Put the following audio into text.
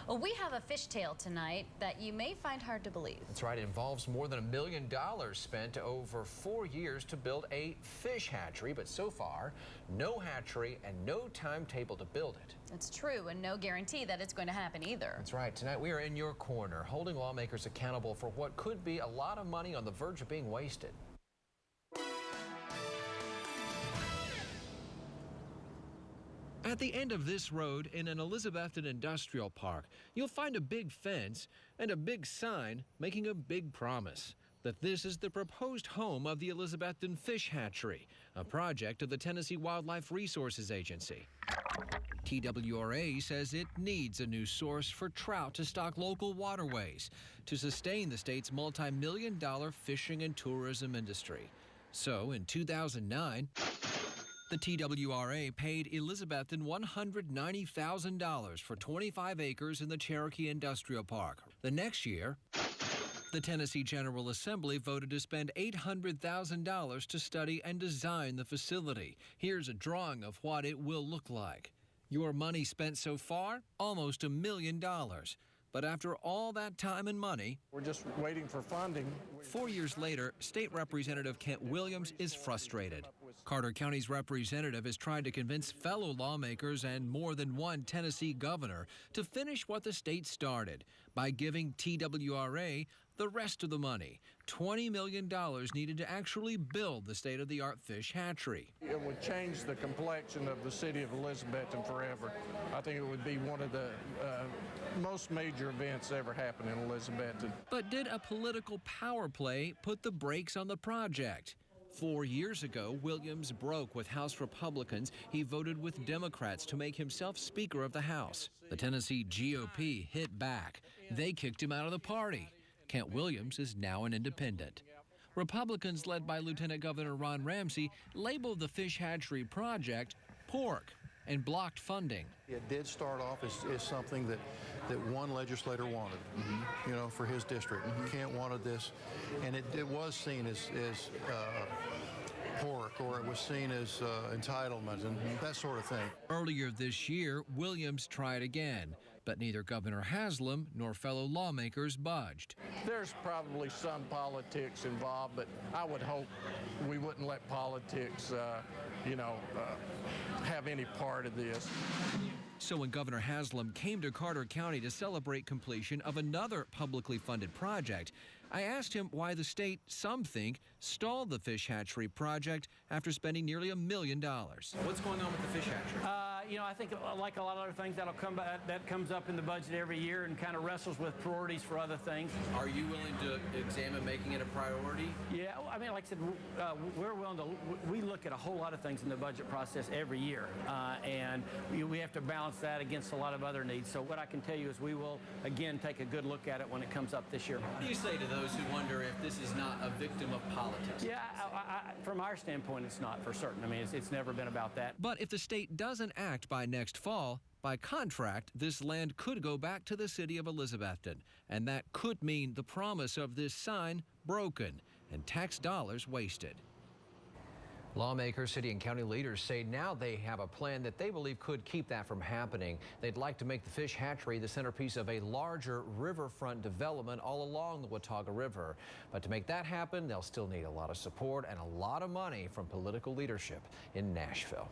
Well, we have a fish tale tonight that you may find hard to believe. That's right. It involves more than $1 million spent over 4 years to build a fish hatchery. But so far, no hatchery and no timetable to build it. It's true, and no guarantee that it's going to happen either. That's right. Tonight, we are in your corner, holding lawmakers accountable for what could be a lot of money on the verge of being wasted. At the end of this road in an Elizabethton industrial park, you'll find a big fence and a big sign making a big promise that this is the proposed home of the Elizabethton Fish Hatchery, a project of the Tennessee Wildlife Resources Agency. TWRA says it needs a new source for trout to stock local waterways to sustain the state's multi-million-dollar fishing and tourism industry. So in 2009, the TWRA paid Elizabethton $190,000 for 25 acres in the Cherokee Industrial Park. The next year, the Tennessee General Assembly voted to spend $800,000 to study and design the facility. Here's a drawing of what it will look like. Your money spent so far? Almost $1 million. But after all that time and money, we're just waiting for funding. 4 years later, State Representative Kent Williams is frustrated. Carter County's representative is trying to convince fellow lawmakers and more than one Tennessee governor to finish what the state started by giving TWRA the rest of the money, $20 million needed to actually build the state-of-the-art fish hatchery. It would change the complexion of the city of Elizabethton forever. I think it would be one of the most major events ever happen in Elizabethton. But did a political power play put the brakes on the project? 4 years ago, Williams broke with House Republicans. He voted with Democrats to make himself Speaker of the House. The Tennessee GOP hit back. They kicked him out of the party. Kent Williams is now an independent. Republicans, led by Lieutenant Governor Ron Ramsey, labeled the fish hatchery project pork and blocked funding. It did start off as something that one legislator wanted, you know, for his district. Kent wanted this, and it was seen as pork, or it was seen as entitlement and that sort of thing. Earlier this year, Williams tried again, but neither Governor Haslam nor fellow lawmakers budged. There's probably some politics involved, but I would hope we wouldn't let politics, have any part of this. So when Governor Haslam came to Carter County to celebrate completion of another publicly funded project, I asked him why the state, some think, stalled the fish hatchery project after spending nearly $1 million. What's going on with the fish hatchery? I think like a lot of other things that comes up in the budget every year and kind of wrestles with priorities for other things. Are you willing to examine making it a priority? Yeah, I mean, like I said, we're willing to. We look at a whole lot of things in the budget process every year, and we have to balance that against a lot of other needs. So what I can tell you is we will, again, take a good look at it when it comes up this year. What do you say to those who wonder if this is not a victim of politics? Yeah, from our standpoint, it's not for certain. I mean, it's never been about that. But if the state doesn't act by next fall, by contract, this land could go back to the city of Elizabethton, and that could mean the promise of this sign broken and tax dollars wasted. Lawmakers, city and county leaders say now they have a plan that they believe could keep that from happening. They'd like to make the fish hatchery the centerpiece of a larger riverfront development all along the Watauga River. But to make that happen, they'll still need a lot of support and a lot of money from political leadership in Nashville.